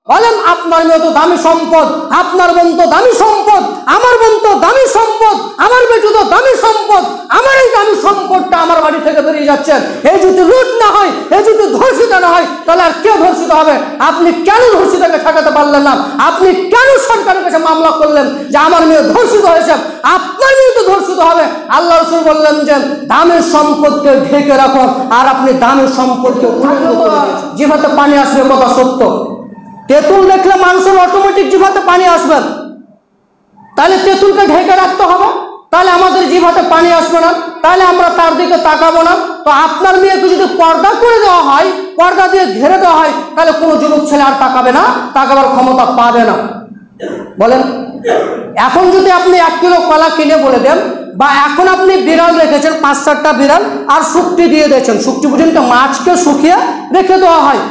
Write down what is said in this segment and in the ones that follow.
বলেন আপনার মেয়ে তো দামি সম্পদ, আপনার বোন তো দামি সম্পদ, আমার বোন তো দামি সম্পদ, আমার বেটু তো দামি সম্পদ, আমার এই দামি সম্পদটা আমার বাড়ি থেকে বেরিয়ে যাচ্ছে, এই যদি লুট না হয়, এই যদি ধর্ষিত না হয়, তাহলে আর কে ধর্ষিত হবে? আপনি কেন ধর্ষিতকে ঠেকাতে পারলেন না? আপনি কেন সরকারের কাছে মামলা করলেন যে আমার মেয়ে ধর্ষিত হয়েছে? আপনার মেয়ে তো ধর্ষিত হবে। আল্লাহ রাসূল বললেন যে দামি সম্পদকে ঢেকে রাখো, আর আপনি দামি সম্পদকে জিভাতে পানি আসবে, কথা সত্য। তেঁতুল দেখলে মানুষের অটোমেটিক জিভাতে পানি আসবে, তাহলে তেঁতুলকে ঢেকে রাখতে হবে, তাহলে আমাদের জিভাতে পানি আসবে না, তাহলে আমরা তার দিকে তাকাবো না। তো আপনার মেয়েকে যদি পর্দা করে দেওয়া হয়, পর্দা দিয়ে ঘিরে দেওয়া হয়, তাহলে কোনো যুবক ছেলে আর তাকাবে না, তাকাবার ক্ষমতা পাবে না। বলেন, এখন যদি আপনি 1 কিলো কলা কিনে বলে দেন, বা এখন আপনি বিড়াল রেখেছেন 5-7টা বিড়াল, আর শুকটি দিয়ে দিয়েছেন, শুকটি বুঝেন তো, মাছকে শুকিয়ে রেখে দেওয়া হয়,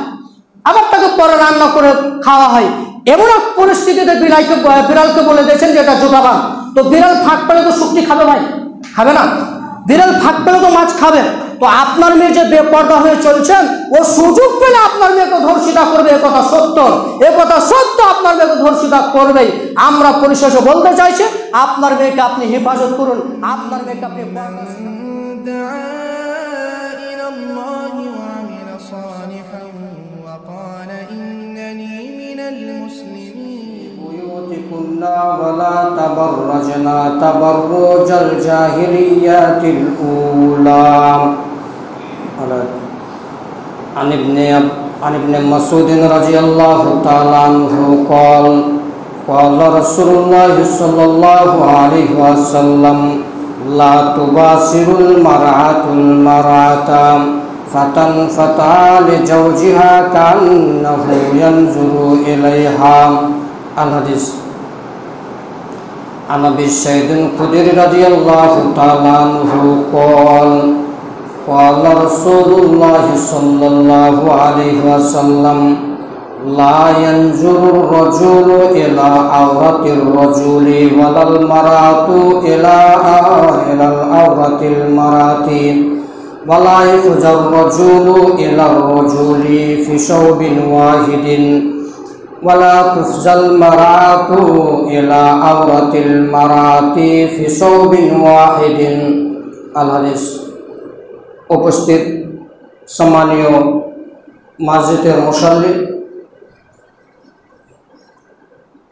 আবার তাকে পরে রান্না করে খাওয়া হয়, এমন এক পরিস্থিতিতে বিড়ালকে বলে দিয়েছেন যে এটা জোটাবান, তো বিড়াল ফাঁক পেলে তো শুকটি খাবে ভাই? খাবে না। বিড়াল ফাঁক পেলে তো মাছ খাবে। তো আপনার মেয়ে যে বেপর্দা হয়ে চলছেন, ও সুযোগ পেলে আপনার মেয়েকে ধর্ষিতা করবে, এ কথা সত্য, এ কথা সত্য, আপনার মেয়েকে ধর্ষিতা করবেই। আমরা পরিশেষে বলতে চাইছি, আপনার মেয়েকে আপনি হেফাজত করুন, আপনার মেয়েকে আপনি ولا تبرجنا تبرج الجاهلية الأولى. عن ابن مسعود رضي الله تعالى عنه قال قال رسول الله صلى الله عليه وسلم لا تباشر المرأة المرأة فتنفتح لزوجها كأنه ينظر إليها. الحديث. عن أبي سعيد الخدري رضي الله تعالى عنه قال قال رسول الله صلى الله عليه وسلم لا ينظر الرجل إلى عورة الرجل ولا المرأة إلى العورة المرأة ولا يخرج الرجل إلى الرجل في ثوب واحد ولا تفزى المرأة إلى عورة المرأة في ثوب واحد. الحديث. উপস্থিত সম্মানীয় মসজিদের মুসল্লি,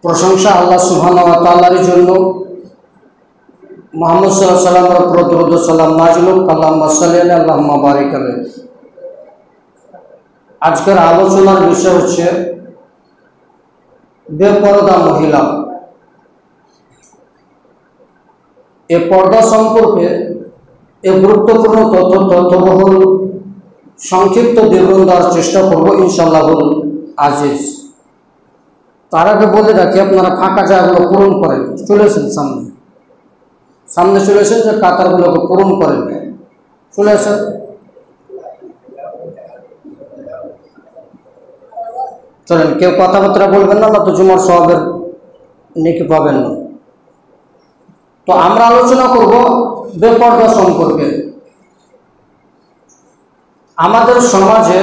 প্রশংসা আল্লাহ সুবহানাহু ওয়া তাআলার জন্য। মুহাম্মদ সাল্লাল্লাহু আলাইহি ওয়াসাল্লামের উপর দরুদ ও সালাম নাযিল হোক। আল্লাহুম্মা সাল্লি আলা আল্লাহুম্মা বারিক আলাইহি। আজকের আলোচনার বিষয় হচ্ছে বেপরদা মহিলা। এ পর্দা সম্পর্কে এ গুরুত্বপূর্ণ তথ্যবহুল সংক্ষিপ্ত বিবরণ দেওয়ার চেষ্টা করব ইনশাআল্লাহুল আজিজ। তার আগে বলে রাখি, আপনারা ফাঁকা জায়গাগুলো পূরণ করেন। চলেছেন সামনে চলেছেন, যে কাতারগুলোকে পূরণ করেন। চলেছেন, চলেন, কেউ কথাবার্তা বলবেন না, তো জুমার সওয়াবের নেকি পাবেন না। তো আমরা আলোচনা করব বেপরদা সম্পর্কে। আমাদের সমাজে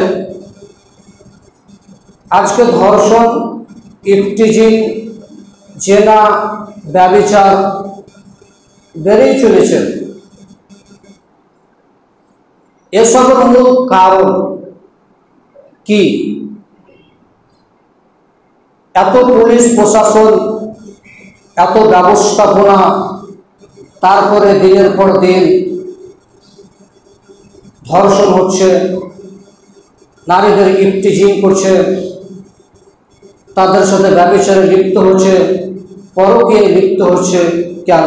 আজকে ধর্ষণ, ইফটিজিং, জেনা, ব্যভিচার বেড়েই চলেছে। এসবের মূল কারণ কি? এত পুলিশ প্রশাসন, এত ব্যবস্থাপনা, তারপরে দিনের পর দিন ধর্ষণ হচ্ছে, নারীদের ইফটিজিং করছে, তাদের সাথে ব্যভিচারে লিপ্ত হচ্ছে, পরকীয়ায় লিপ্ত হচ্ছে। কেন?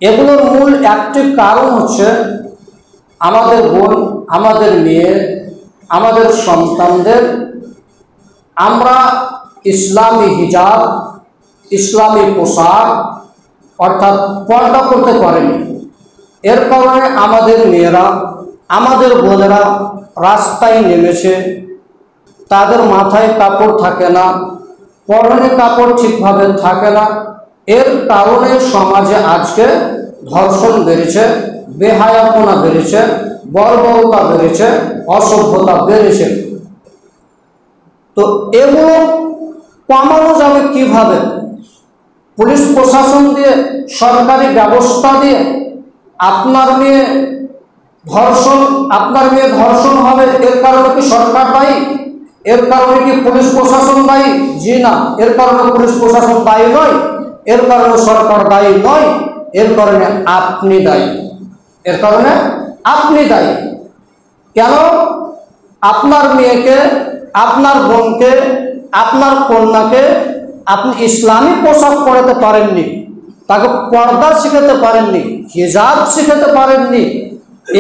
এগুলোর মূল একটি কারণ হচ্ছে আমাদের বোন, আমাদের মেয়ে, আমাদের সন্তানদের আমরা ইসলামী হিজাব, ইসলামী পোশাক অর্থাৎ পর্দা করতে পারেনি। এর কারণে আমাদের মেয়েরা, আমাদের বোনেরা রাস্তায় নেমেছে, তাদের মাথায় কাপড় থাকে না, পরনে কাপড় ঠিকভাবে থাকে না। এর কারণে সমাজে আজকে ধর্ষণ বেড়েছে, বেহায়াপনা বেড়েছে, বর্বরতা বেড়েছে, অসভ্যতা বেড়েছে। তো এগুলো কমানো যাবে কিভাবে? পুলিশ প্রশাসন দিয়ে, সরকারি ব্যবস্থা দিয়ে? আপনার মেয়ে ধর্ষণ হবে, এর কারণে কি সরকার দায়ী? এর কারণে কি পুলিশ প্রশাসন দায়ী? জি না, এর কারণে পুলিশ প্রশাসন দায়ী নয়, এর কারণে সরকার দায়ী নয়, এর কারণে আপনি দায়ী। এর কারণে আপনি দায়ী। কেন? আপনার মেয়েকে, আপনার বোনকে, আপনার কন্যাকে আপনি ইসলামী পোশাক পরাতে পারেননি, তাকে পর্দা শিখাতে পারেননি, হিজাব শিখাতে পারেননি।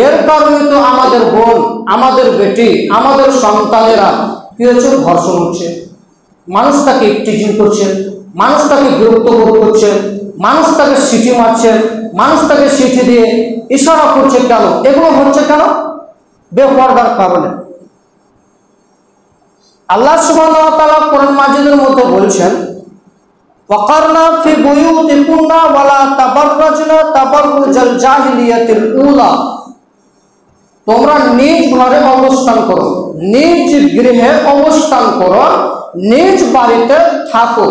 এর কারণে তো আমাদের বোন, আমাদের বেটি, আমাদের সন্তানেরা কি হচ্ছে? ধর্ষণ হচ্ছে, মানুষ তাকে টিচিং করছে, মানুষ তাকে বিরক্ত করছে, মানুষ তাকে সিটি মারছে, মানুষ তাকে সিটি দিয়ে ইশারা করছে। কেন এগুলো হচ্ছে? কেন? বেপরদার কারণে। আল্লাহ সুবহানাহু ওয়া তাআলা কোরআন মাজিদের মধ্যে বলছেন, ওয়াকারনা ফি বুয়ুতিকুন্না ওয়ালা তাবাররাজনা তাবাররুজাল জাহিলিয়াতিল উলা। তোমরা নিজ ঘরে অবস্থান করো, নিজ গৃহে অবস্থান করো, নিজ বাড়িতে থাকো।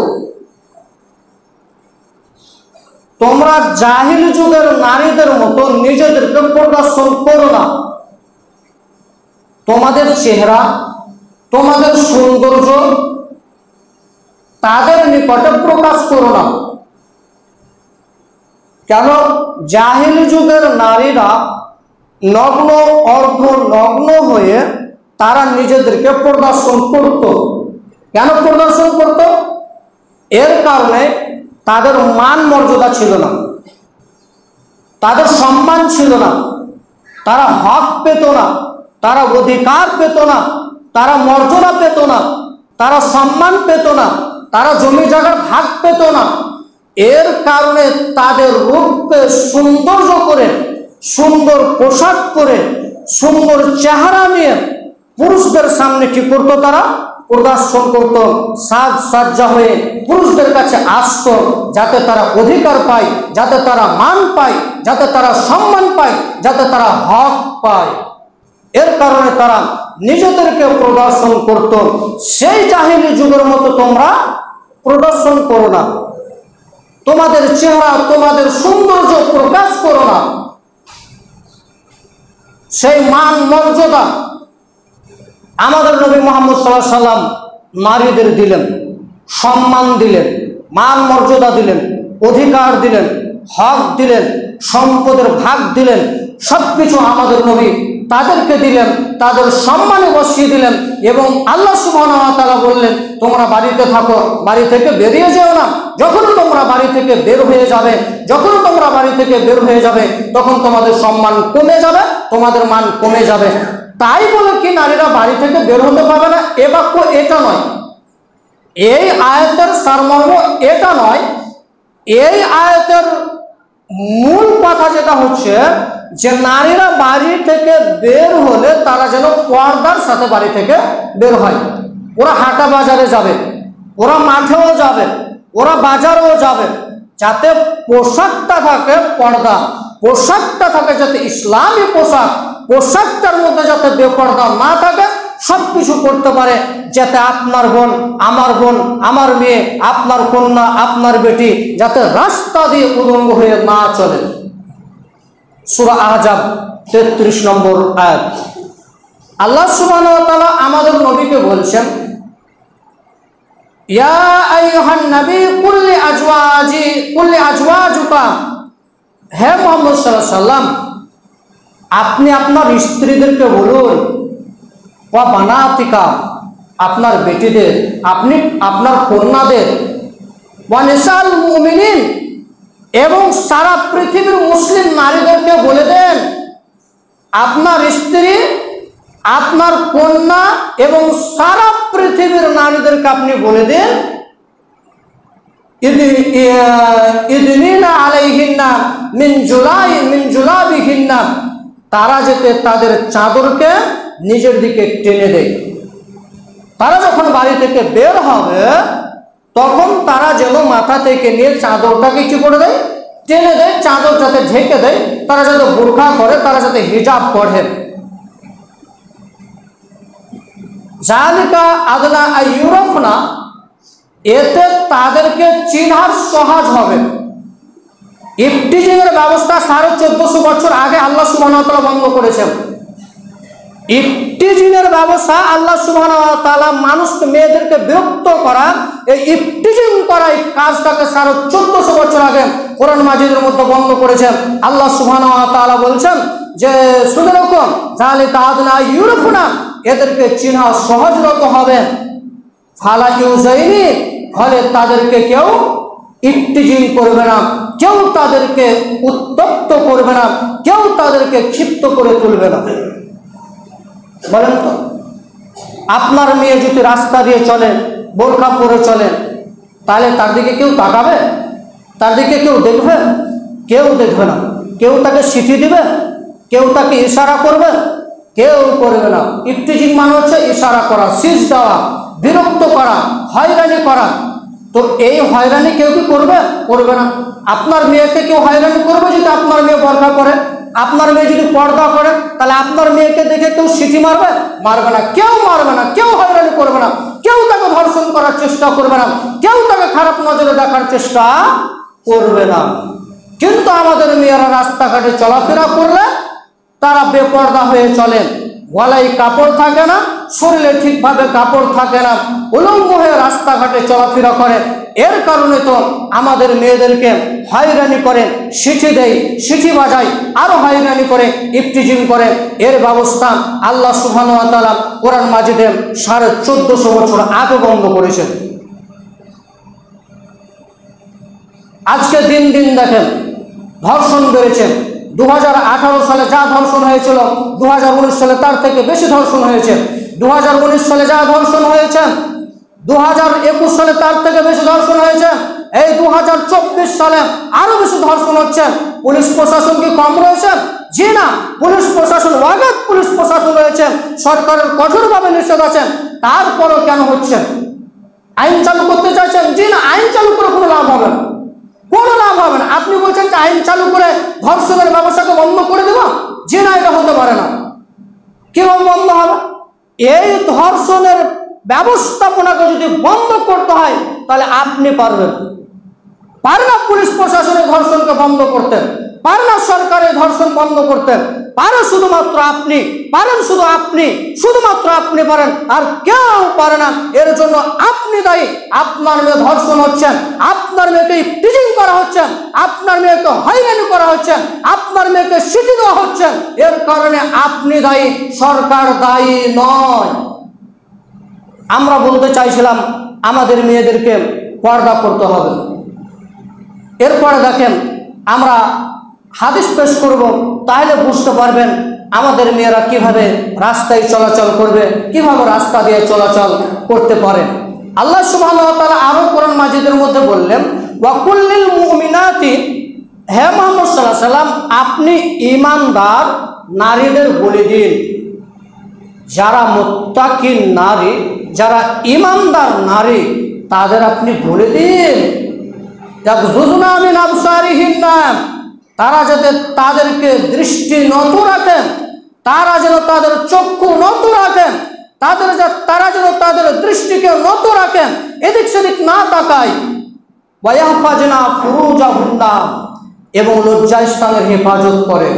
তোমরা জাহিল যুগের নারীদের মতো নিজেদেরকে প্রদর্শন করো না। তোমাদের চেহারা, তোমাদের সৌন্দর্য তাদের নিকটে প্রকাশ করো না। কেন? জাহিল যুগের নারীরা নগ্ন, অর্ধ নগ্ন হয়ে তারা নিজেদেরকে প্রদর্শন করত। কেন প্রদর্শন করত? এর কারণে তাদের মান মর্যাদা ছিল না, তাদের সম্মান ছিল না, তারা হক পেত না, তারা অধিকার পেত না, তারা মর্যাদা পেত না, তারা সম্মান পেত না, তারা জমি জায়গার ভাগ পেত না। এর কারণে তাদের রূপকে সৌন্দর্য করে, সুন্দর পোশাক পরে, সুন্দর চেহারা নিয়ে পুরুষদের সামনে কি করতো? তারা প্রদর্শন করত, সাজসজ্জা হয়ে পুরুষদের কাছে আসতো, যাতে তারা অধিকার পায়, যাতে তারা মান পায়, যাতে তারা সম্মান পায়, যাতে তারা হক পায়। এর কারণে তারা নিজেদেরকে প্রদর্শন করত। সেই জাহিলি যুগের মতো তোমরা প্রদর্শন করো না, তোমাদের চেহারা, তোমাদের সৌন্দর্য প্রকাশ করো না। সেই মান মর্যাদা আমাদের নবী মুহাম্মদ সাল্লাল্লাহু আলাইহি সাল্লাম নারীদের দিলেন, সম্মান দিলেন, মান মর্যাদা দিলেন, অধিকার দিলেন, হক দিলেন, সম্পদের ভাগ দিলেন, সবকিছু আমাদের নবী তাদেরকে দিলেন, তাদের সম্মানে বসিয়ে দিলেন। এবং আল্লাহ সুবহানাহু ওয়া তাআলা বললেন, তোমরা বাড়িতে থাকো, বাড়ি থেকে বেরিয়ে যেও না। যখনই তোমরা বাড়ি থেকে বের হয়ে যাবে, যখনই তোমরা বাড়ি থেকে বের হয়ে যাবে, তখন তোমাদের সম্মান কমে যাবে, তোমাদের মান কমে যাবে। তাই বলে কি নারীরা বাড়ি থেকে বের হতে পারবে না? এ বাক্য এটা নয়, এই আয়াতের সারমর্ম এটা নয়। এই আয়াতের মূল কথা যেটা হচ্ছে যে নারীরা বাড়ি থেকে বের হলে তারা যেন পর্দার সাথে বাড়ি থেকে বের হয়। ওরা হাটা বাজারে যাবে, ওরা মাঠেও যাবে, ওরা বাজারেও যাবে, যাতে পোশাকটা থাকে পর্দা, পোশাকটা থাকে যাতে ইসলামী পোশাক, পোশাকটার মধ্যে যাতে বেপর্দা না থাকে, সবকিছু করতে পারে, যাতে আপনার বোন, আমার মেয়ে, আপনার কন্যা, আপনার বেটি যাতে রাস্তা দিয়ে উলঙ্গ হয়ে না চলে। সূরা আহজাব 33 নম্বর আয়াত। আল্লাহ সুবহানাহু ওয়া তাআলা আমাদের নবীকে বলছেন, ইয়া আইয়ুহান নবী কুল্লি আজওয়াজুকা, হে মুহাম্মদ সাল্লাল্লাহু আলাইহি সাল্লাম, আপনি আপনার স্ত্রীদেরকে বলুন, ওয়া বানাতিকা, আপনার বেটিদের, আপনি আপনার কন্যাদের, ওয়া নিসাল মুমিনিন, এবং সারা পৃথিবীর মুসলিম নারীদেরকে বলে দেন, আপনার স্ত্রী, আপনার কন্যা এবং সারা পৃথিবীর নারীদেরকে আপনি বলে দেন, ইদনিনা আলাইহিন্না মিন জুলাবিহিন্না, তারা যাতে তাদের চাদরকে নিজের দিকে টেনে দেয়। তারা যখন বাড়ি থেকে বের হবে তখন তারা যেন মাথা থেকে নিয়ে চাদরটাকে কি করে দেয়? টেনে দেয়, চাদর যাতে ঢেকে দেয়, তারা যাতে বুরকা করে, তারা যাতে হিজাব পড়ে। জালিকা আদনা ইউরোপনা, এতে তাদেরকে চিনার সহজ হবে। ইফটিজিংয়ের ব্যবস্থা 1450 বছর আগে আল্লাহ সুবহানাহু ওয়া তাআলা বন্ধ করেছেন। ইফটিজিংয়ের ব্যবস্থা আল্লাহ সুবহানাহু ওয়া তাআলা মানুষকে, মেয়েদেরকে বিরক্ত করা, এই ইফটিজিং করা এই কাজটাকে 1450 বছর আগে কোরআন মাজিদের মধ্যে বন্ধ করেছেন। আল্লাহ সুবহানাহু ওয়া তাআলা বলছেন যে শুনে রাখুন, জালিকা আদনা ইউরোপনা, এদেরকে চিনা সহজরত হবে। ফালা ইউজাইনি, ফলে তাদেরকে কেউ ইফটিজিং করবে না, কেউ তাদেরকে উত্তপ্ত করবে না, কেউ তাদেরকে ক্ষিপ্ত করে তুলবে না। বলেন তো, আপনার মেয়ে যদি রাস্তা দিয়ে চলে, বোরকা পরে চলে, তাহলে তার দিকে কেউ তাকাবে? তার দিকে কেউ দেখবে? কেউ দেখবে না। কেউ তাকে সিটি দিবে? কেউ তাকে ইশারা করবে? কেউ করবে না। ইফটিজিং মানে হচ্ছে ইশারা করা, সিজ দেওয়া, বিরক্ত করা, হয়রানি করা। তো এই হয়রানি কেউ কি করবে? করবে না। আপনার মেয়েকে কেউ হয়রানি করবে যদি আপনার মেয়ে বোরকা পরে? আপনার মেয়ে যদি পর্দা করে, তাহলে আপনার মেয়েকে দেখে কেউ সিটি মারবে? মারবে না, কেউ মারবে না, কেউ হয়রানি করবে না, কেউ তাকে ধর্ষণ করার চেষ্টা করবে না, কেউ তাকে খারাপ নজরে দেখার চেষ্টা করবে না। কিন্তু আমাদের মেয়েরা রাস্তাঘাটে চলাফেরা করলে তারা বেপর্দা হয়ে চলেন, গলায় কাপড় থাকে না, শরীরে ঠিকভাবে কাপড় থাকে না, উলঙ্গ হয়ে রাস্তাঘাটে চলাফেরা করে। এর কারণে তো আমাদের মেয়েদেরকে হয়রানি করে, সিটি দেয়, সিটি বাজায়, আরো হয়রানি করে, ইফটিজিং করে। এর ব্যবস্থা আল্লাহ সুবহানাহু ওয়া তাআলা কোরআন মাজিদে 1450 বছর আগে বন্ধ করেছেন। আজকে দিন দিন দেখেন ধর্ষণ বেড়েছে। 2018 সালে যা ধর্ষণ হয়েছিল, 2019 সালে তার থেকে বেশি ধর্ষণ হয়েছে। 2019 সালে যা ধর্ষণ হয়েছে, 2021 সালে তার থেকে বেশি ধর্ষণ হয়েছে। এই 2024 সালে আরো বেশি ধর্ষণ হচ্ছে। পুলিশ প্রশাসন কি কম রয়েছে? জি না, পুলিশ প্রশাসন অগাধ পুলিশ প্রশাসন রয়েছে, সরকারের কঠোরভাবে নিষেধ আছে। তারপরও কেন হচ্ছে? আইন চালু করতে চাইছেন? জি না, আইন চালু করে কোনো লাভ হবে না, কোনো লাভ হবে না। আপনি বলছেন যে আইন চালু করে ধর্ষণের ব্যবস্থাকে বন্ধ করে দেব? জি না, এটা হতে পারে না। কিভাবে বন্ধ হবে? এই ধর্ষণের ব্যবস্থাপনাকে যদি বন্ধ করতে হয়, তাহলে আপনি পারবেন? পারে না পুলিশ প্রশাসনের ধর্ষণকে বন্ধ করতে, পারে না সরকারের ধর্ষণ বন্ধ করতে, পারে শুধুমাত্র আপনি পারেন, শুধু আপনি, শুধুমাত্র আপনি পারেন, আর কেউ পারে না। এর জন্য আপনি দায়ী। আপনার মেয়ে ধর্ষণ হচ্ছেন, আপনার মেয়েকে ইফটিজিং করা হচ্ছে, আপনার মেয়েকে হয়রানি করা হচ্ছে, আপনার মেয়েকে সিটি দেওয়া হচ্ছে। এর কারণে আপনি দায়ী, সরকার দায়ী নয়। আমরা বলতে চাইছিলাম আমাদের মেয়েদেরকে পর্দা করতে হবে। এরপরে দেখেন আমরা হাদিস পেশ করব, তাহলে বুঝতে পারবেন আমাদের মেয়েরা কিভাবে রাস্তায় চলাচল করবে, কিভাবে রাস্তা দিয়ে চলাচল করতে পারে। আল্লাহ সুবহানাহু ওয়া তাআলা আরো কোরআন মাজিদের মধ্যে বললেন, ওয়া কুল্লিল মুমিনাতি, হে মুহাম্মদ সাল্লাল্লাহু আলাইহি সাল্লাম, আপনি ঈমানদার নারীদের বলে দিন, যারা মুত্তাকিন নারী, যারা ঈমানদার নারী, তাদের আপনি বলে দিন, ইয়াগযুযনা মিন আবসারিহিন্না, তারা যাতে তাদেরকে দৃষ্টি নত রাখেন, তারা যেন তাদের চক্ষু নত রাখেন, তারা যেন তাদের দৃষ্টিকে নত রাখেন, এদিক সেদিক না তাকায়। ওয়া ইয়াহফাজনা ফুরুজাহুন্না, এবং লজ্জাস্থানের হেফাজত করে।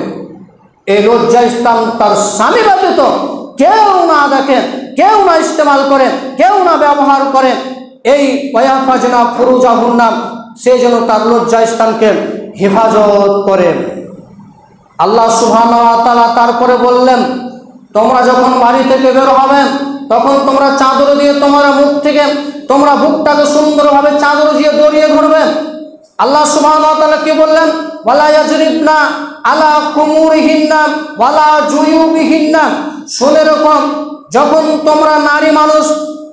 এই লজ্জাস্থান তার স্বামী ব্যতীত কেউ না দেখেন, কেউ না ইস্তেমাল করে, কেউ না ব্যবহার করে। এই ওয়া ইয়াহফাজনা ফুরুজাহুন্না, সে যেন তার লজ্জাস্থানকে হেফাজত করে। আল্লাহ সুবহানাহু ওয়া তাআলা তারপরে বললেন, তোমরা যখন বাড়ি থেকে বের হবে, তখন তোমরা চাদর দিয়ে তোমার মুখ থেকে, তোমরা বুকটাকে সুন্দরভাবে চাদর দিয়ে জড়িয়ে ধরবে। আল্লাহ সুবহানাহু ওয়া তাআলা কি বললেন? ওয়ালা ইয়াজরিবনা আলা কুমুরিহিন্না ওয়ালা জুয়ুবিহিন্না, শুনে রাখো, যখন তোমরা নারী মানুষ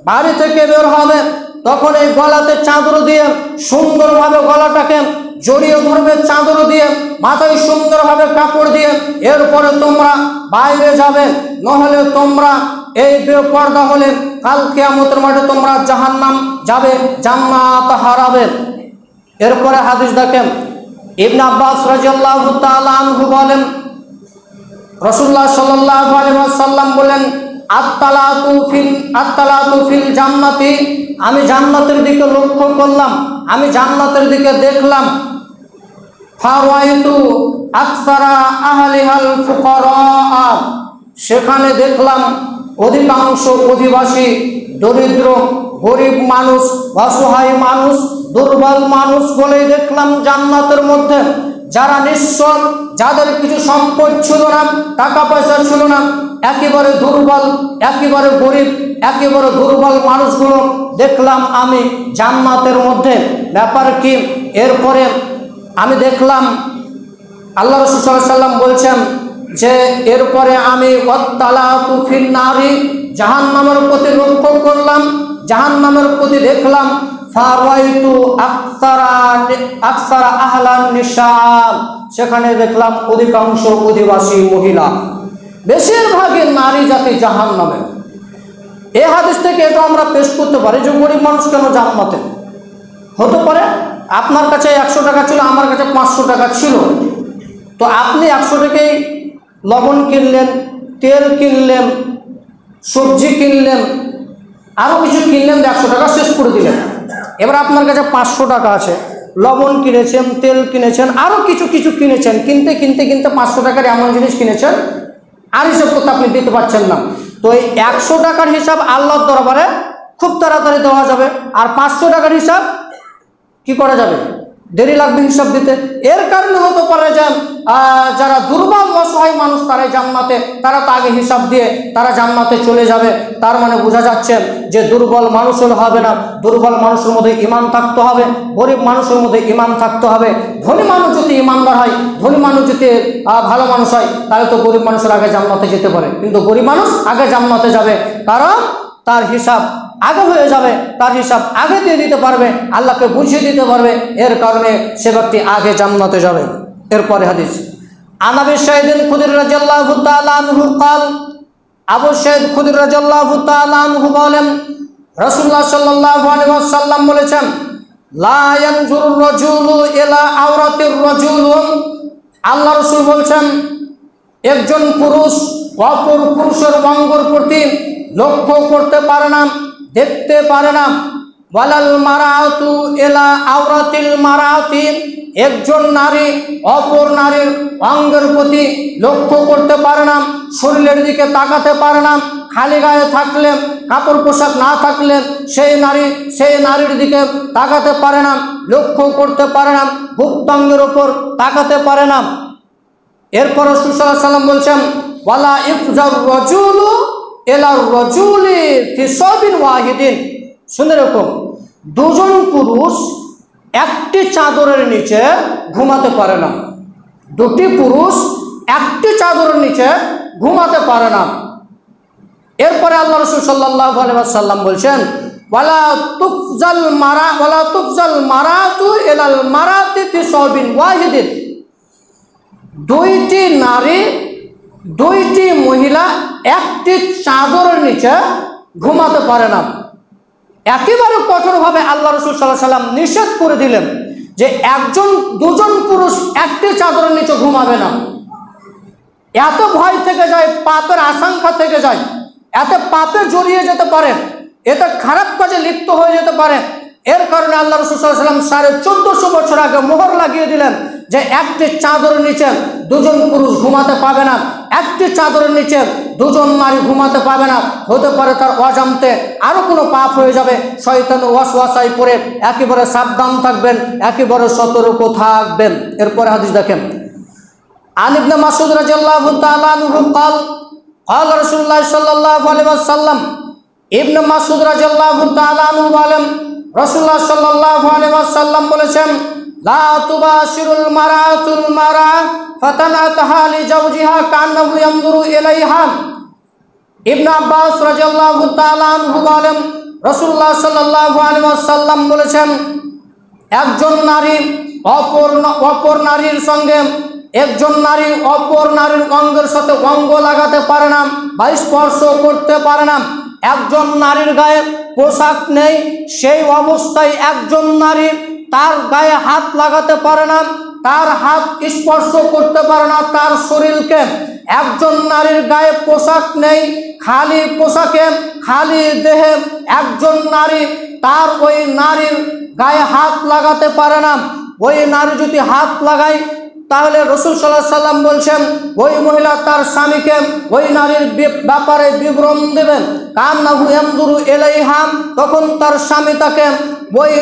বাড়ি থেকে বের হবে, তখন এই গলাতে চাদর দিয়ে সুন্দরভাবে গলাটাকে জড়িয়ে ধরবে, চাদর দিয়ে, মাথায় সুন্দরভাবে কাপড় দিয়ে। এরপরে তোমরা বাইরে যাবে, নহলে তোমরা এই বেপর্দা হলে কাল কিয়ামতের মাঠে তোমরা জাহান্নাম যাবে, জান্নাত হারাবে। এরপরে হাদিস দেখেন, ইবনে আব্বাস রাদিয়াল্লাহু তাআলা আনহু বলেন, রাসূলুল্লাহ সাল্লাল্লাহু আলাইহি ওয়াসাল্লাম বলেন, আত্তালাতু ফিল জান্নাতি, আমি জান্নাতের দিকে লক্ষ্য করলাম, আমি জান্নাতের দিকে দেখলাম। ফারাইতু আকসারা আহলিহাল ফুকারা, সেখানে দেখলাম অধিকাংশ অধিবাসী দরিদ্র, গরিব মানুষ, অসহায় মানুষ, দুর্বল মানুষ বলেই দেখলাম জান্নাতের মধ্যে। যারা নিঃস্ব, যাদের কিছু সম্পদ ছিল না, টাকা পয়সা ছিল না, একেবারে দুর্বল, একেবারে গরিব, একেবারে দুর্বল মানুষগুলো দেখলাম আমি জান্নাতের মধ্যে। ব্যাপার কি? এরপরে আমি দেখলাম আল্লাহ রাসূল সাল্লাল্লাহু আলাইহি ওয়াসাল্লাম বলছেন যে এরপরে আমি ওয়াত্তালাতু ফিন নারি, জাহান্নামের প্রতি লক্ষ্য করলাম, জাহান্নামের প্রতি দেখলাম। ফারাইতু আকসারা আহলান নিসা, সেখানে দেখলাম অধিকাংশ অধিবাসী মহিলা, বেশিরভাগই নারী জাতি জাহান্নামে। এই হাদিস থেকে এটা আমরা পেশ করতে পারি যে গরিব মানুষ কেন জান্নাতে? হতে পারে আপনার কাছে 100 টাকা ছিল, আমার কাছে 500 টাকা ছিল, তো আপনি 100 টাকায় লবণ কিনলেন, তেল কিনলেন, সবজি কিনলেন, আরও কিছু কিনলেন, 100 টাকা শেষ করে দিলেন। এবার আপনার কাছে 500 টাকা আছে, লবণ কিনেছেন, তেল কিনেছেন, আরও কিছু কিছু কিনেছেন, কিনতে কিনতে কিনতে 500 টাকার এমন জিনিস কিনেছেন আর হিসাব করতে আপনি দিতে পারছেন না। তো এই 100 টাকার হিসাব আল্লাহর দরবারে খুব তাড়াতাড়ি দেওয়া যাবে, আর 500 টাকার হিসাব কি করা যাবে? দেরি লাগবে হিসাব দিতে। এর কারণে হতে পারে যে যারা দুর্বল অসহায় মানুষ তারাই জান্নাতে, তারা তো আগে হিসাব দিয়ে তারা জান্নাতে চলে যাবে। তার মানে বোঝা যাচ্ছে যে দুর্বল মানুষের হবে না, দুর্বল মানুষের মধ্যে ঈমান থাকতে হবে, গরিব মানুষের মধ্যে ঈমান থাকতে হবে। ধনী মানুষ যদি ঈমানদার হয়, ধনী মানুষ যদি ভালো মানুষ হয়, তাহলে তো গরিব মানুষের আগে জান্নাতে যেতে পারে, কিন্তু গরিব মানুষ আগে জান্নাতে যাবে, কারণ তার হিসাব আগে হয়ে যাবে, তার হিসাব আগে দিয়ে দিতে পারবে, আল্লাহকে বুঝিয়ে দিতে পারবে, এর কারণে সে ব্যক্তি আগে জান্নাতে যাবে। এরপরে হাদিস, আবু সাঈদ খুদরি রাদিয়াল্লাহু তাআলা আনহু قال, আবু সাঈদ খুদরি রাদিয়াল্লাহু তাআলা আনহু বলেন রাসূলুল্লাহ সাল্লাল্লাহু আলাইহি ওয়াসাল্লাম বলেছেন, লা ইয়ানজুরুর রাজুলু ইলা আওরাতির রাজুল, আল্লাহ রাসূল বলছেন একজন পুরুষ অপর পুরুষের অঙ্গের প্রতি লক্ষ্য করতে পারে না, দেখতে পারে না। ওয়ালাল মারাতু ইলা আওরাতিল মারাতি, একজন নারী অপর নারীর অঙ্গের প্রতি লক্ষ্য করতে পারে না, শরীরের দিকে তাকাতে পারে না। খালি গায়ে থাকলে, কাপড় পোশাক না থাকলে সেই নারীর দিকে তাকাতে পারে না, লক্ষ্য করতে পারে না, ভুক্তাঙ্গের ওপর তাকাতে পারে না। এরপর রাসূল সাল্লাল্লাহু আলাইহি ওয়াসাল্লাম বলছেন, ওয়ালা ইফজার রাজুলু ইলা রাজুলি ফি সাবিন ওয়াহিদিন, শুনে রাখুন, দুজন পুরুষ একটি চাদরের নিচে ঘুমাতে পারে না, দুটি পুরুষ একটি চাদরের নিচে ঘুমাতে পারে না। এরপরে আল্লাহ রাসূল সাল্লাল্লাহু আলাইহি ওয়াসাল্লাম বলছেন, ওয়ালা তুফজাল মারাতু ইলাল মারাতি ফি সাবিন ওয়াহিদিন, দুইটি নারী, দুইটি মহিলা একটি চাদরের নিচে ঘুমাতে পারে না। একেবারে কঠোরভাবে আল্লাহ রাসূল সাল্লাল্লাহু আলাইহি ওয়াসাল্লাম নিষেধ করে দিলেন যে দুজন পুরুষ একটি চাদরের নিচে ঘুমাবে না। এত ভয় থেকে যায়, পাপের আশঙ্কা থেকে যায়, এত পাপে জড়িয়ে যেতে পারে, এত খারাপ কাজে লিপ্ত হয়ে যেতে পারে। এর কারণে আল্লাহ রাসূল সাল্লাল্লাহু আলাইহি ওয়াসাল্লাম 1450 বছর আগে মোহর লাগিয়ে দিলেন যে একটি চাদরের নিচে দুজন পুরুষ ঘুমাতে পাবে না, একটি চাদরের নিচে দুজন নারী ঘুমাতে পাবে না। হতে পারে তার অজান্তে আরও কোনো পাপ হয়ে যাবে, শয়তানের ওয়াসওয়াসায় পড়ে একেবারে সাবধান থাকবেন, একেবারে সতর্ক থাকবেন। এরপরে হাদিস দেখেন, আন ইবনে মাসউদ রাদিয়াল্লাহু তাআলা আনহু قال قال رسول الله সাল্লাল্লাহু আলাইহি ওয়াসাল্লাম, ইবনে মাসউদ রাদিয়াল্লাহু তাআলা আনহু বলেন রাসূলুল্লাহ সাল্লাল্লাহু আলাইহি ওয়াসাল্লাম বলেছেন, লা তুবাশিরুল মারাতুল মারা ফাতানাতাহা লিজাওজিহা কান্নাহু ইয়ানজুরু ইলাইহা। ইবনে আব্বাস রাদিয়াল্লাহু তাআলা আনহু বলেন রাসূলুল্লাহ সাল্লাল্লাহু আলাইহি ওয়াসাল্লাম বলেছেন, একজন নারী অপর নারীর সঙ্গে, একজন নারী অপর নারীর অঙ্গের সাথে অঙ্গ লাগাতে পারে না বা স্পর্শ করতে পারে না। একজন নারীর গায়ে পোশাক নেই, সেই অবস্থায় একজন নারী তার গায়ে হাত লাগাতে পারে না, তার হাত স্পর্শ করতে পারে না তার শরীরকে। একজন নারীর গায়ে পোশাক নেই, খালি পোশাকে খালি দেহে একজন নারী তার ওই নারীর গায়ে হাত লাগাতে পারে না। ওই নারী যদি হাত লাগায় তাহলে রাসূল সাল্লাল্লাহু আলাইহি সাল্লাম বলছেন ওই মহিলা তার স্বামীকে ওই নারীর ব্যাপারে বিবরণ দেবেন। কান্নাহু ইয়ানজুরু ইলাইহা, তখন তার স্বামী তাকে ওই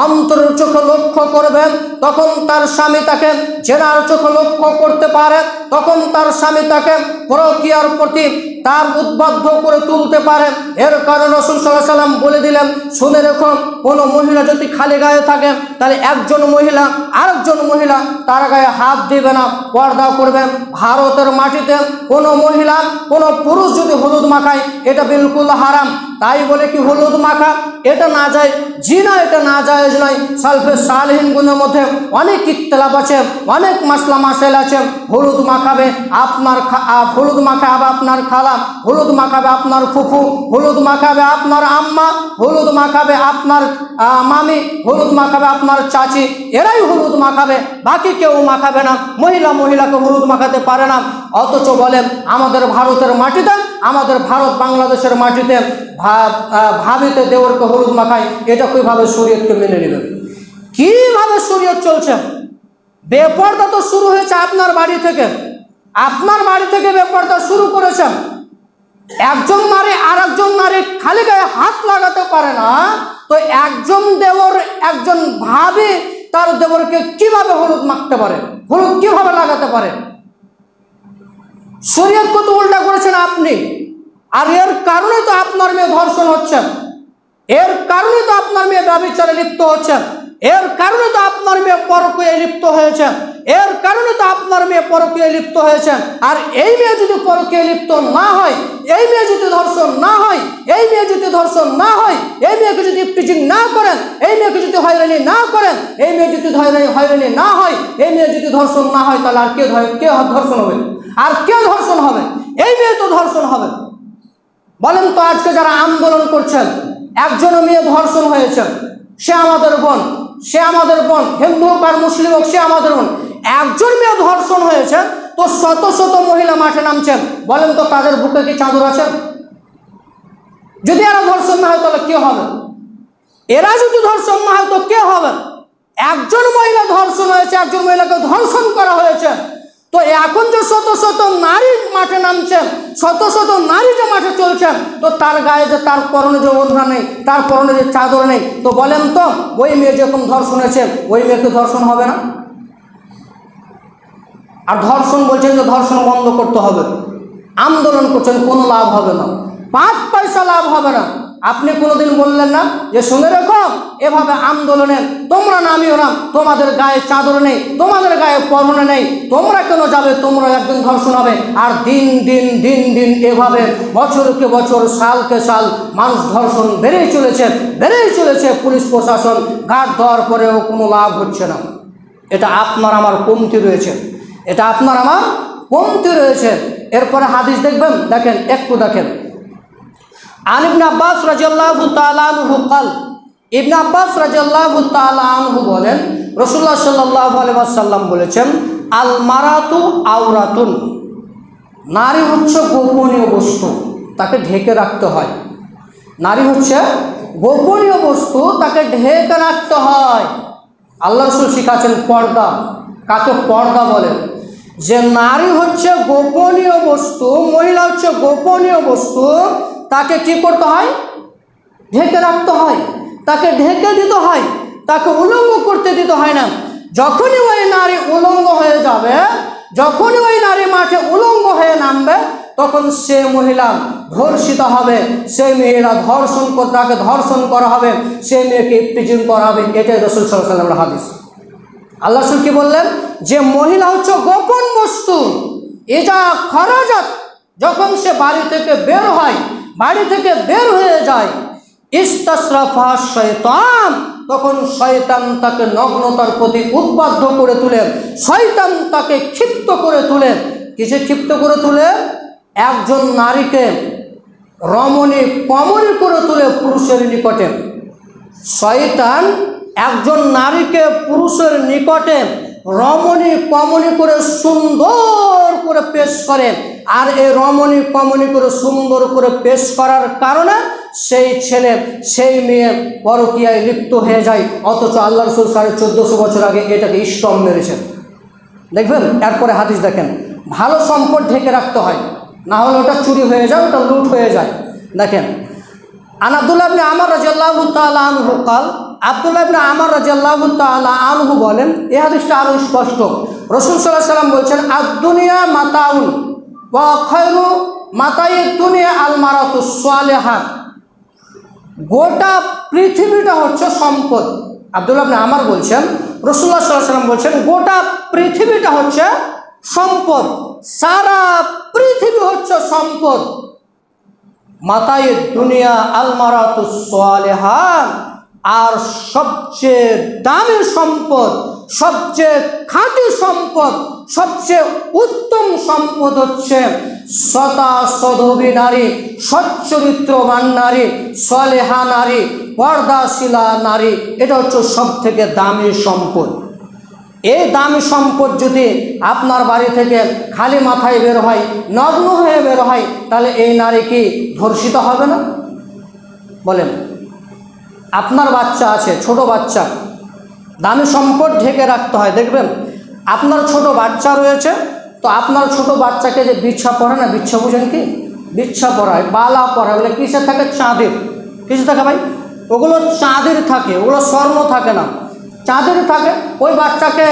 অন্তরের চোখে লক্ষ্য করবেন, তখন তার স্বামী তাকে জেনার চোখে লক্ষ্য করতে পারে, তখন তার স্বামী তাকে পরকীয়ার প্রতি তার উদ্বুদ্ধ করে তুলতে পারে। এর কারণে রাসূল সাল্লাল্লাহু আলাইহি সাল্লাম বলে দিলেন, শুনে রেখো, কোনো মহিলা যদি খালি গায়ে থাকে তাহলে একজন মহিলা আরেকজন মহিলা তার গায়ে হাত দিবে না, পর্দা করবে। ভারতের মাটিতে কোনো মহিলা কোনো পুরুষ যদি হলুদ মাখায় এটা বিলকুল হারাম। তাই বলে কি হলুদ মাখা এটা না যায়, জিনা এটা না জায়েজ নয়। সালফে সালেহিন গুণের মধ্যে অনেক ইখতিলাফ আছে, অনেক মাসলা মাসাইল আছে। হলুদ মাখাবে আপনার হলুদ মাখাবে আপনার খালা, হলুদ মাখাবে আপনার ফুফু, হলুদ মাখাবে আপনার আম্মা, হলুদ মাখাবে আপনার মামি, হলুদ মাখাবে আপনার চাচি, এরাই হলুদ মাখাবে, বাকি কেউ মাখাবে না। মহিলাকে হলুদ মাখাতে পারে না। অথচ বলেন আমাদের ভারতের মাটিতে, আমাদের ভারত বাংলাদেশের মাটিতে ভাবিতে দেওরকে হলুদ মাখায়, এটা কিভাবে শরীয়তকে মেনে নেবেন? কিভাবে শরীয়ত চলছে? বেপরদা তো শুরু হয়েছে আপনার বাড়ি থেকে, আপনার বাড়ি থেকে বেপরদা শুরু করেছেন। একজন নারী আর একজন নারী খালি গায়ে হাত লাগাতে পারে না, তো একজন দেওর একজন ভাবি তার দেবরকে কিভাবে হলুদ মাখতে পারে, হলুদ কিভাবে লাগাতে পারে? শরীয়ত কত উল্টা করেছেন আপনি। আর এর কারণে তো আপনার মেয়ে ধর্ষণ হচ্ছেন, এর কারণে তো আপনার মেয়ে ব্যভিচারে লিপ্ত হচ্ছেন, এর কারণে তো আপনার মেয়ে পরকীয়ায় লিপ্ত হয়েছেন, এর কারণে তো আপনার মেয়ে পরকীয়ায় লিপ্ত হয়েছেন। আর এই মেয়ে যদি পরকীয়ায় লিপ্ত না হয়, এই মেয়ে যদি ধর্ষণ না হয়, এই মেয়ে যদি ধর্ষণ না হয়, এই মেয়েকে যদি ইফটিজিং না করেন, এই মেয়েকে যদি হয়রানি না করেন, এই মেয়ে যদি হয়রানি না হয়, এই মেয়ে যদি ধর্ষণ না হয়, তাহলে আর কে ধর্ষণ হবে? আর কে ধর্ষণ হবে? এই মেয়ে তো ধর্ষণ হবে। বলেন তো আজকে যারা আন্দোলন করছেন, একজন মেয়ে ধর্ষণ হয়েছে, সে আমাদের বোন, সে আমাদের বোন, হিন্দু হোক আর মুসলিম হোক, সে আমাদের বোন। একজন মেয়ে ধর্ষণ হয়েছে তো শত শত মহিলা মাঠে নামছেন। বলেন তো তাদের বুকে কি চাদর আছে? যদি এরা ধর্ষণ না হয় তাহলে কে হবে? এরা যদি ধর্ষণ না হয় তো কে হবে? একজন মহিলা ধর্ষণ হয়েছে, একজন মহিলাকে ধর্ষণ করা হয়েছে, তো এখন যে শত শত নারী মাঠে নামছেন, শত শত নারী যে মাঠে চলছেন, তো তার গায়ে যে তার পরনে যে ওড়না নেই, তার পরনে যে চাদর নেই, তো বলেন তো ওই মেয়ে যেরকম ধর্ষণ হয়েছে ওই মেয়েকে ধর্ষণ হবে না? আর ধর্ষণ বলছেন যে ধর্ষণ বন্ধ করতে হবে, আন্দোলন করছেন, কোনো লাভ হবে না, 5 পয়সা লাভ হবে না। আপনি কোনোদিন বললেন না যে শুনে রেখো এভাবে আন্দোলনে তোমরা নামিও না, তোমাদের গায়ে চাদর নেই, তোমাদের গায়ে পরনে নেই, তোমরা কেন যাবে? তোমরা একদিন ধর্ষণ হবে। আর দিন দিন দিন দিন এভাবে বছরকে বছর সালকে সাল মানুষ ধর্ষণ বেড়েই চলেছে। পুলিশ প্রশাসন ঘাট দেওয়ার পরেও কোনো লাভ হচ্ছে না। এটা আপনার আমার কমতি রয়েছে, এটা আপনার আমার কমতি রয়েছে। এরপরে হাদিস দেখবেন, দেখেন একটু দেখেন। আন ইবনে আব্বাস রাদিয়াল্লাহু তাআলা আনহু قال, ইবনে আব্বাস রাদিয়াল্লাহু তাআলা আনহু বলেন রাসূলুল্লাহ সাল্লাল্লাহু আলাইহি ওয়াসাল্লাম বলেছেন, আল মারাতু আওরাতুন, নারী হচ্ছে গোপনীয় বস্তু, তাকে ঢেকে রাখতে হয়। নারী হচ্ছে গোপনীয় বস্তু, তাকে ঢেকে রাখতে হয়। আল্লাহ রাসূল শিখাচ্ছেন পর্দা। কাকে পর্দা বলে? যে নারী হচ্ছে গোপনীয় বস্তু, মহিলা হচ্ছে গোপনীয় বস্তু, তাকে কি করতে হয়? ঢেকে রাখতে হয়, তাকে ঢেকে দিতে হয়, তাকে উলঙ্গ করতে দিতে হয় না। যখনই ওই নারী উলঙ্গ হয়ে যাবে, যখনই ওই নারী মাঠে উলঙ্গ হয়ে নামবে, তখন সে মহিলা ধর্ষিত হবে, সেই মহিলা তাকে ধর্ষণ করা হবে, সেই মেয়েকে ইফতিজিং করা হবে। এটাই রাসূল সাল্লাল্লাহু আলাইহি ওয়াসাল্লামের হাদিস। আল্লাহ রাসূল কি বললেন? যে মহিলা হচ্ছে গোপন বস্তু। ইজা খরাজাত, যখন সে বাড়ি থেকে বের হয়, বাড়ি থেকে বের হয়ে যায়, ইস্তাসরাফা শয়তান, তখন শয়তান তাকে নগ্নতার প্রতি উদ্বুদ্ধ করে তোলে, শয়তান তাকে ক্ষিপ্ত করে তোলে। কিসে ক্ষিপ্ত করে তোলে? একজন নারীকে রমণী কমনী করে তোলে পুরুষের নিকটে। শয়তান একজন নারীকে পুরুষের নিকটে রমণী কমনী করে সুন্দর করে পেশ করে। আর এই রমণী কমনী করে সুন্দর করে পেশ করার কারণে সেই ছেলে সেই মেয়ে পরকীয়ায় লিপ্ত হয়ে যায়, অথচ আল্লাহ রাসূল 1450 বছর আগে এটাকে স্টপ মেরেছেন। দেখবেন এরপরে হাদিস দেখেন, ভালো সম্পদ ঢেকে রাখতে হয়, না হলে ওটা চুরি হয়ে যায়, ওটা লুট হয়ে যায়। দেখেন আন আব্দুল্লাহ ইবনে আমর রাদিয়াল্লাহু তাআলা আনহু قال, আব্দুল্লাহ ইবনে আমর রাদিয়াল্লাহু তাআলা আনহু বলেন, এই হাদিসটা আরো স্পষ্ট। রাসূল সাল্লাল্লাহু আলাইহি ওয়াসাল্লাম বলছেন, আদ-দুনিয়া মাতাউন ওয়া খায়রু মাতাইদ দুনিয়া আল মারাতুস সালিহা। গোটা পৃথিবীটা হচ্ছে সম্পদ। আব্দুল্লাহ ইবনে আমর বলছেন, রাসূলুল্লাহ সাল্লাল্লাহু আলাইহি ওয়াসাল্লাম বলছেন, গোটা পৃথিবীটা হচ্ছে সম্পদ, সারা পৃথিবী হচ্ছে সম্পদ। মাতায়ে দুনিয়া আল মারাতুস সালিহা, আর সবচেয়ে দামি সম্পদ, সবচেয়ে খাঁটি সম্পদ, সবচেয়ে উত্তম সম্পদ হচ্ছে সতা সধবী নারী, সচ্চরিত্রবান নারী, সালেহা নারী, পর্দাশীলা নারী। এটা হচ্ছে সব থেকে দামি সম্পদ। এই দামি সম্পদ যদি আপনার বাড়ি থেকে খালি মাথায় বের হয়, নগ্ন হয়ে বের হয়, তাহলে এই নারী কি ধর্ষিত হবে না? বলেন, আপনার বাচ্চা আছে, ছোট বাচ্চা, দামি সম্পদ ঢেকে রাখতে হয়। দেখবেন আপনার ছোট বাচ্চা রয়েছে, তো আপনার ছোট বাচ্চাকে যে বিচ্ছা পড়ায় না, বিচ্ছা বুঝেন কি? বিচ্ছা পড়ায়, বালা পড়ায়, ওগুলো কিসের থাকে? চাঁদের। কিসে থাকে ভাই? ওগুলো চাঁদের থাকে, ওগুলো স্বর্ণ থাকে না, চাঁদের থাকে। ওই বাচ্চাকে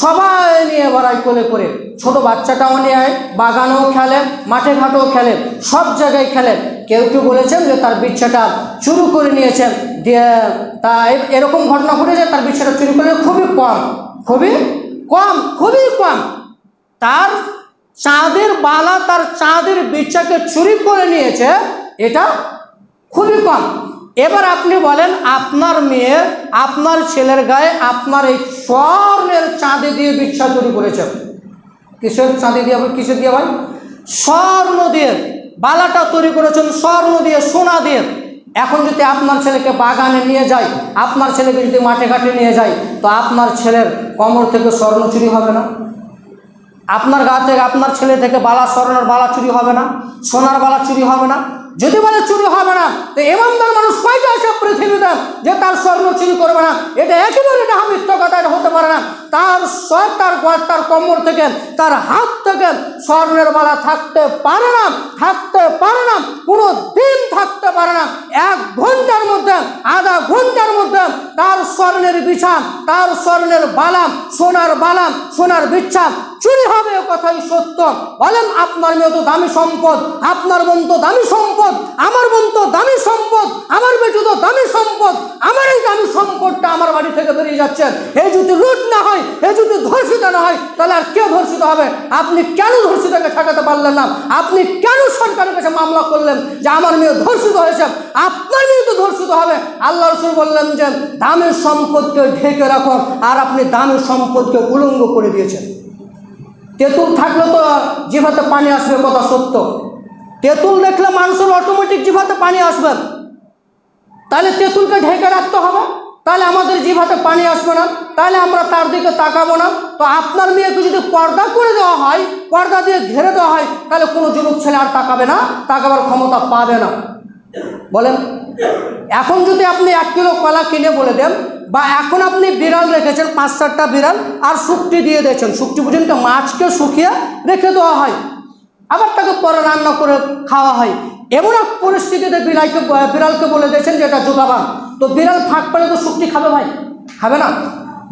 সবাই নিয়ে বেড়ায় কোলে করে, ছোট বাচ্চাটাও নিয়ে বাগানেও খেলে, মাঠে ঘাটেও খেলে, সব জায়গায় খেলে। কেউ কেউ বলেছেন যে তার বিচ্ছাটা চুরি করে নিয়েছেন, দিয়ে তা এরকম ঘটনা ঘটেছে, তার বিচ্ছাটা চুরি করে খুবই কম, খুবই কম, খুবই কম। তার চাঁদের বালা, তার চাঁদের বিচ্ছাকে চুরি করে নিয়েছে, এটা খুবই কম। এবার আপনি বলেন, আপনার মেয়ে আপনার ছেলের গায়ে আপনার এই স্বর্ণের চাঁদি দিয়ে বিচ্ছা চুরি করেছে। কিসের চাঁদি দিয়ে? কিসের দিয়ে ভাই? স্বর্ণ দিয়ে বালাটা তৈরি করেছেন, স্বর্ণ দিয়ে, সোনা দিয়ে। এখন যদি আপনার ছেলেকে বাগানে নিয়ে যায়, আপনার ছেলেকে যদি মাঠে ঘাটে নিয়ে যায়, তো আপনার ছেলের কোমর থেকে স্বর্ণ চুরি হবে না? আপনার গা থেকে, আপনার ছেলে থেকে বালা, স্বর্ণের বালা চুরি হবে না? সোনার বালা চুরি হবে না? যদি বলে চুরি হবে না, তো ইমানদার মানুষ কয়টা আছে পৃথিবীতে যে তার স্বর্ণ চুরি করবে না? এটা একেবারে এটা মিথ্যা কথা, এটা হতে পারে না। তার তার কোমর থেকে, তার হাত থেকে স্বর্ণের বালা থাকতে পারে না, থাকতে পারে না, কোনো দিন থাকতে পারে না। 1 ঘন্টার মধ্যে, আধা ঘন্টার মধ্যে তার স্বর্ণের বিছান, তার স্বর্ণের বালাম, সোনার বালাম, সোনার বিছান চুরি হবে। কথাই সত্য। বলেন, আপনার মেয়ে তো দামি সম্পদ, আপনার বোন তো দামি সম্পদ, আমার বোন তো দামি সম্পদ, আমার বেটি তো দামি সম্পদ। আমার এই দামি সম্পদটা আমার বাড়ি থেকে বেরিয়ে যাচ্ছে। এই যদি লুট না হয়, এই যদি ধর্ষিত না হয়, তাহলে আর কে ধর্ষিত হবে? আপনি কেন ধর্ষিতকে ঠেকাতে পারলেন না? আপনি কেন সরকারের কাছে মামলা করলেন যে আমার মেয়ে ধর্ষিত হয়েছে? আপনার মেয়ে তো ধর্ষিত হবে। আল্লাহ রাসূল বললেন যে দামি সম্পদকে ঢেকে রাখো, আর আপনি দামি সম্পদকে উলঙ্গ করে দিয়েছেন। তেঁতুল থাকলে তো জিভাতে পানি আসবে, কথা সত্য। তেঁতুল দেখলে মানুষের অটোমেটিক জিভাতে পানি আসবে, তাহলে তেঁতুলকে ঢেকে রাখতে হবে, তাহলে আমাদের জিভাতে পানি আসবে না, তাহলে আমরা তার দিকে তাকাবো না। তো আপনার মেয়েকে যদি পর্দা করে দেওয়া হয়, পর্দা দিয়ে ঘিরে দেওয়া হয়, তাহলে কোনো যুবক ছেলে আর তাকাবে না, তাকাবার ক্ষমতা পাবে না। বলেন, এখন যদি আপনি 1 কিলো কলা কিনে বলে দেন, বা এখন আপনি বিড়াল রেখেছেন 5-4টা বিড়াল, আর শুকটি দিয়ে দিয়েছেন, শুকটি বুঝেন তো, মাছকে শুকিয়ে রেখে দেওয়া হয়, আবার তাকে পরে রান্না করে খাওয়া হয়। এমন এক পরিস্থিতিতে বিড়ালকে বলে দিয়েছেন যে এটা জোগাবান, তো বিড়াল ফাঁক পেলে তো শুকটি খাবে ভাই? খাবে না।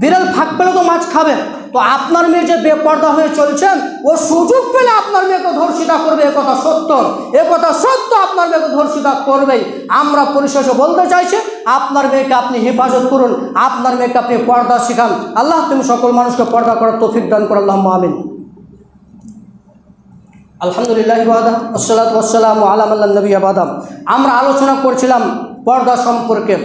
বিড়াল ফাঁক পেলে তো মাছ খাবে। তো আপনার মেয়ে যে বেপর্দা হয়ে চলছেন, ও সুযোগ পেলে আপনার মেয়েকে ধর্ষিতা করবে, এ কথা সত্য, এ কথা সত্য, আপনার মেয়েকে ধর্ষিতা করবেই। আমরা পরিশেষে বলতে চাইছি, আপনার মেয়েকে আপনি হেফাজত করুন, আপনার মেয়েকে আপনি পর্দা শিখান। আল্লাহ তুমি সকল মানুষকে পর্দা করার তৌফিক দান করো, আল্লাহুম্মা আমিন। আলহামদুলিল্লাহ ওয়াহদা, ওয়াসসালাতু ওয়াসসালামু আলা মান লা নাবিয়্যা বা'দা। আমরা আলোচনা করছিলাম পর্দা সম্পর্কে।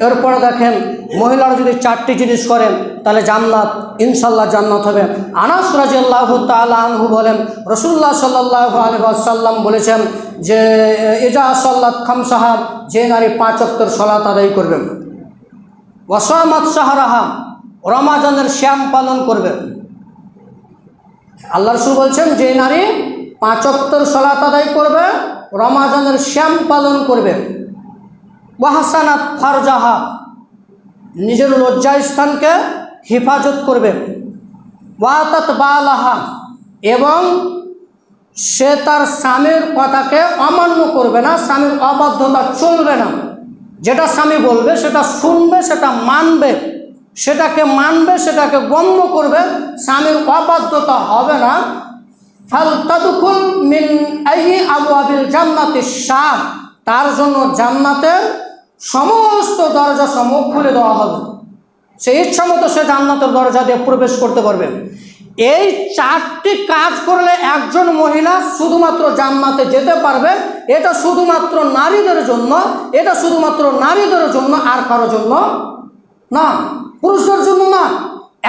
এরপরে দেখেন, মহিলারা যদি 4টি জিনিস করেন, তাহলে জান্নাত, ইনশাল্লাহ জান্নাত হবে। আনাস রাদিয়াল্লাহু তাআলা আনহু বলেন, রাসূলুল্লাহ সাল্লাল্লাহু আলাইহি ওয়াসাল্লাম বলেছেন যে ইজা সাল্লাত খামসাহা, যে নারী 5 ওয়াক্তের সালাত আদায় করবেন, ওয়াসামাত শাহরাহা, রমাজানের শ্যাম পালন করবে। আল্লাহ রাসূল বলছেন যে নারী 5 ওয়াক্তের সালাত আদায় করবে, রমাজানের শ্যাম পালন করবে, ওয়াহসানাত ফারজাহা, নিজের লজ্জা স্থানকে হেফাজত করবে, ওয়াতাত বালাহা, এবং সে তার স্বামীর কথাকে অমান্য করবে না, স্বামীর অবাধ্যতা চলবে না, যেটা স্বামী বলবে সেটা শুনবে, সেটা মানবে, সেটাকে মানবে, সেটাকে গণ্য করবে, স্বামীর অবাধ্যতা হবে না। ফালতাদখুল মিন আইয়ি আবওয়াবিল জান্নাতিশ শাম, তার জন্য জান্নাতের সমস্ত দরজা সমূহ খুলে দেওয়া হবে, সে ইচ্ছা মতো সে জান্নাতের দরজা দিয়ে প্রবেশ করতে পারবে। এই 4টি কাজ করলে একজন মহিলা শুধুমাত্র জান্নাতে যেতে পারবে। এটা শুধুমাত্র নারীদের জন্য, এটা শুধুমাত্র নারীদের জন্য, আর কারোর জন্য না, পুরুষদের জন্য না।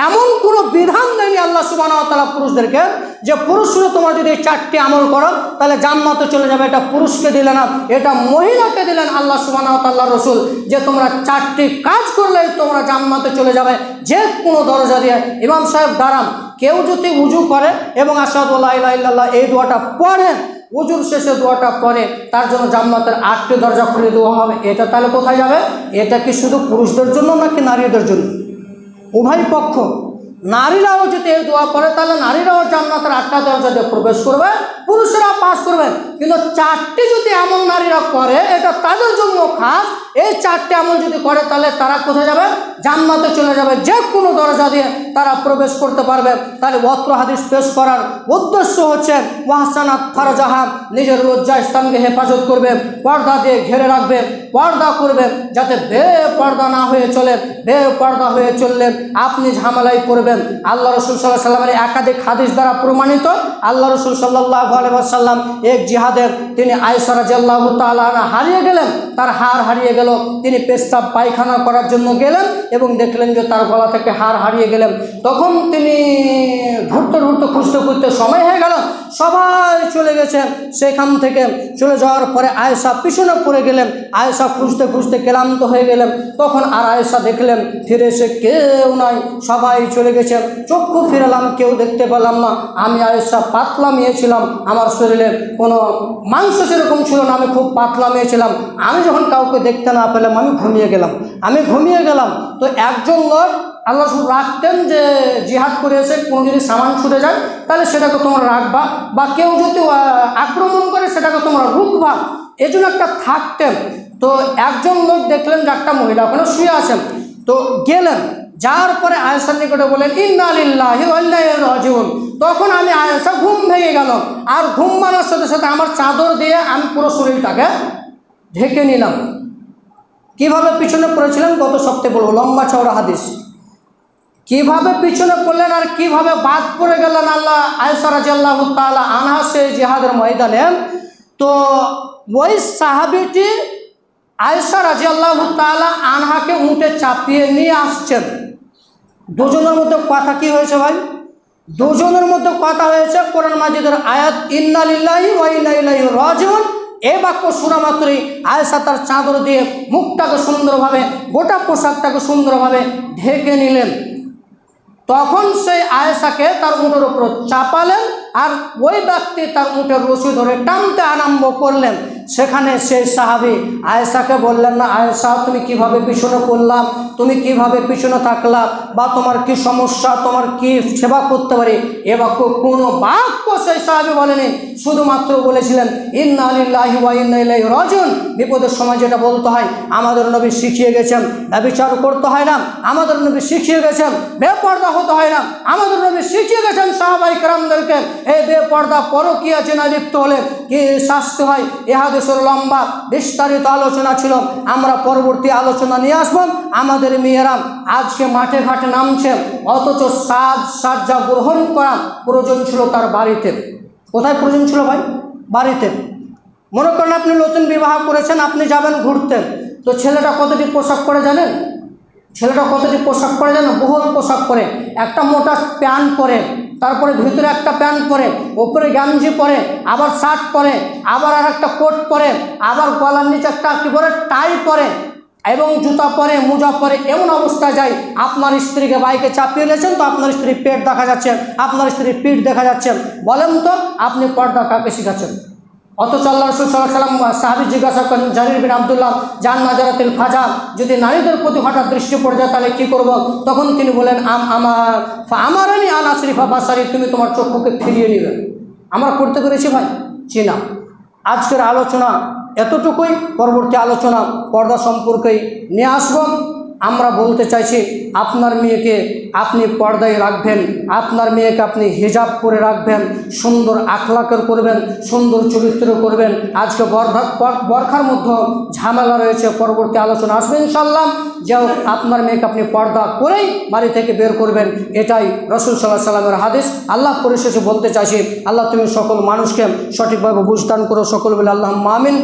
এমন কোনো বিধান দেয়নি আল্লাহ সুবহানাহু ওয়া তাআলা পুরুষদেরকে যে পুরুষরা তোমরা যদি এই 4টি আমল করো তাহলে জান্নাতে চলে যাবে। এটা পুরুষকে দিলেন না, এটা মহিলাকে দিলেন আল্লাহ সুবহানাহু ওয়া তাআলা রাসূল, যে তোমরা 4টি কাজ করলে তোমরা জান্নাতে চলে যাবে যে কোনো দরজা দিয়ে। ইমাম সাহেব দাঁড়ান, কেউ যদি উজু করে এবং আশহাদু লা ইলাহা ইল্লাল্লাহ এই দোয়াটা পড়ে, উজুর শেষে দোয়াটা পড়ে, তার জন্য জান্নাতের 8টি দরজা খুলে দেওয়া হবে। এটা তাহলে কোথায় যাবে? এটা কি শুধু পুরুষদের জন্য নাকি নারীদের জন্য? উভয় পক্ষ। নারীরাও যদি এই দোয়া করে তাহলে নারীরাও জান্নাতের 8টা দরজা দিয়ে প্রবেশ করবে, পুরুষরা পাস করবে। কিন্তু 4টি যদি এমন নারীরা করে এটা তাদের জন্য খাস। এই 4টি আমল যদি করে তাহলে তারা কোথায় যাবে? জান্নাতে চলে যাবে, যে কোনো দরজা দিয়ে তারা প্রবেশ করতে পারবে। তাহলে অত্র হাদিস পেশ করার উদ্দেশ্য হচ্ছে ওয়াহসানাত ফারজাহা, নিজের লজ্জা স্থানকে হেফাজত করবে, পর্দা দিয়ে ঘিরে রাখবে, পর্দা করবে, যাতে বেপর্দা না হয়ে চলে। বেপর্দা হয়ে চললে আপনি ঝামেলায় পড়বেন। আল্লাহ রাসূল সাল্লাল্লাহু আলাইহি ওয়াসাল্লামের একাধিক হাদিস দ্বারা প্রমাণিত। আল্লাহ রাসূল সাল্লাল্লাহু আলাইহি ওয়াসাল্লাম এক জিহাদের তিনি আয়েশা রাদিয়াল্লাহু তাআলা আনহা হারিয়ে গেলেন, তার হার হারিয়ে গেল। তিনি পেশাব পায়খানা করার জন্য গেলেন এবং দেখলেন যে তার গলা থেকে হার হারিয়ে গেলেন। তখন তিনি ঘুরতে ঘুরতে খুঁজতে খুঁজতে সময় হয়ে গেল, সবাই চলে গেছেন। সেখান থেকে চলে যাওয়ার পরে আয়েশা পিছনে পড়ে গেলেন। আয়েশা খুঁজতে খুঁজতে ক্লান্ত হয়ে গেলেন। তখন আর আয়েশা দেখলেন ফিরে এসে কেউ নাই, সবাই চলে গেছেন। চক্ষু ফিরালাম, কেউ দেখতে পেলাম না। আমি আয়েশা পাতলা মেয়ে ছিলাম, আমার শরীরে কোনো মাংস সেরকম ছিল না, আমি খুব পাতলা মেয়ে ছিলাম। আমি যখন কাউকে দেখতে না পেলাম আমি ঘুমিয়ে গেলাম। তো একজন লোক আল্লাহ রাখতেন যে জিহাদ করে এসে কোনো যদি সামান ছুটে যায় তাহলে সেটাকে তোমরা রাখবা, বা কেউ যদি আক্রমণ করে সেটাকে তোমরা রুখবা, এই জন্য একটা থাকতেন। তো একজন লোক দেখলেন যে একটা মহিলা ওখানে শুয়ে আছেন, তো গেলেন, যার পরে আয়েশার নিকটে বলেন ইন্না লিল্লাহি ওয়া ইন্না ইলাইহি রাজিউন। তখন আমি আয়েশা ঘুম ভেঙে গেল, আর ঘুম ভাঙার সাথে সাথে আমার চাদর দিয়ে আমি পুরো শরীরটাকে ঢেকে নিলাম। কিভাবে পিছনে পড়েছিলেন গত সপ্তাহে বলবো, লম্বা চওড়া হাদিস। কিভাবে পিছনে পড়লেন আর কিভাবে বাদ পড়ে গেলেন আল্লাহ আয়েশা রাদিয়াল্লাহু তাআলা আনহা সেই জিহাদের ময়দানে। তো ওই সাহাবীটি আয়েশা রাদিয়াল্লাহু তাআলা আনহাকে উঠে চাপিয়ে নিয়ে আসছেন। দুজনের মধ্যে কথা কি হয়েছে ভাই? দুজনের মধ্যে কথা হয়েছে কোরআন মাজিদের আয়াত ইন্না লিল্লাহি ওয়া ইন্না ইলাইহি রাজিউন। এই বাক্য শোনা মাত্রই আয়েশা তার চাদর দিয়ে মুখটাকে সুন্দরভাবে, গোটা পোশাকটাকে সুন্দরভাবে ঢেকে নিলেন। তখন সেই আয়েশাকে তার উটের উপর চাপালেন, আর ওই ব্যক্তি তার উটের রশি ধরে টানতে আরম্ভ করলেন। সেখানে সেই সাহাবী আয়েশাকে বললেন না, আয়েশা তুমি কিভাবে পিছনে পড়লাম, তুমি কিভাবে পিছনে থাকলা, বা তোমার কি সমস্যা, তোমার কি সেবা করতে পারি, এ বাক্য কোনো বাক্য সেই সাহাবী বলেনি। শুধুমাত্র বলেছিলেন ইন্না লিল্লাহি ওয়া ইন্না ইলাইহি রাজিউন। বিপদের সময় যেটা বলতে হয় আমাদের নবী শিখিয়ে গেছেন। ব্যভিচার করতে হয় না, আমাদের নবী শিখিয়ে গেছেন। বেপর্দা হতে হয় না, আমাদের নবী শিখিয়ে গেছেন সাহাবায়ে কেরামদেরকে। এই বেপর্দা পরকীয়া জেনা লিপ্ত হলে কি শাস্তি হয়, এ হাদিসের লম্বা বিস্তারিত আলোচনা ছিল, আমরা পরবর্তী আলোচনা নিয়ে আসব। আমাদের মেয়েরা আজকে মাঠে ঘাটে নামছে, অথচ সাজ্জা গ্রহণ করা প্রয়োজন ছিল তার বাড়িতে। কোথায় প্রয়োজন ছিল ভাই? বাড়িতে। মনে করেন আপনি নতুন বিবাহ করেছেন, আপনি যাবেন ঘুরতে, তো ছেলেটা কতটি পোশাক পরে জানেন? বহুল পোশাক পরে, একটা মোটা প্যান্ট পরে, তারপরে ভিতরে একটা প্যান্ট পরে, উপরে গাঞ্জি পরে, আবার শার্ট পরে, আবার আর একটা কোট পরে, আবার গলার নিচে একটা কি পরে টাই পরে। এবং জুতা পরে মোজা পরে এমন অবস্থায় যায় আপনার স্ত্রীকে বাইকে চাপিয়ে নিয়েছেন, তো আপনার স্ত্রীর পেট দেখা যাচ্ছে, আপনার স্ত্রীর পিঠ দেখা যাচ্ছে, বলেন তো আপনি পর্দা কাকে শিখাচ্ছেন? অথচ আল্লাহ রাসূল সাল্লাল্লাহু আলাইহি ওয়াসাল্লাম সাহাবী জিজ্ঞাসা করেন জারির বিন আব্দুল্লাহ, জান নাজারাতিল ফাজা, যদি নারীদের প্রতি হঠাৎ দৃষ্টি পড়ে যায় তাহলে কী করব? তখন তিনি বলেন আমারানি আন আসরিফা বাসারি, তুমি তোমার চক্ষুকে ফিরিয়ে নেবে। আমরা করতে পেরেছি ভাই? জি না। আজকের আলোচনা এতটুকুই, পরবর্তী আলোচনা পর্দা সম্পর্কেই নিয়ে আসব। আমরা বলতে চাইছি আপনার মেয়েকে আপনি পর্দায় রাখবেন, আপনার মেয়েকে আপনি হিজাব করে রাখবেন, সুন্দর আখলাকের করবেন, সুন্দর চরিত্র করবেন। আজকে বরখার মধ্যে ঝামেলা রয়েছে, পরবর্তী আলোচনা আসবে ইনশাআল্লাহ। যাও আপনার মেয়েকে আপনি পর্দা করেই বাড়ি থেকে বের করবেন, এটাই রাসূল সাল্লাল্লাহু আলাইহি ওয়াসাল্লামের হাদিস। আল্লাহ পরিশেষে বলতে চাইছি, আল্লাহ তুমি সকল মানুষকে সঠিকভাবে বুঝদান করো, সকল বলে আল্লাহুম্মা আমিন।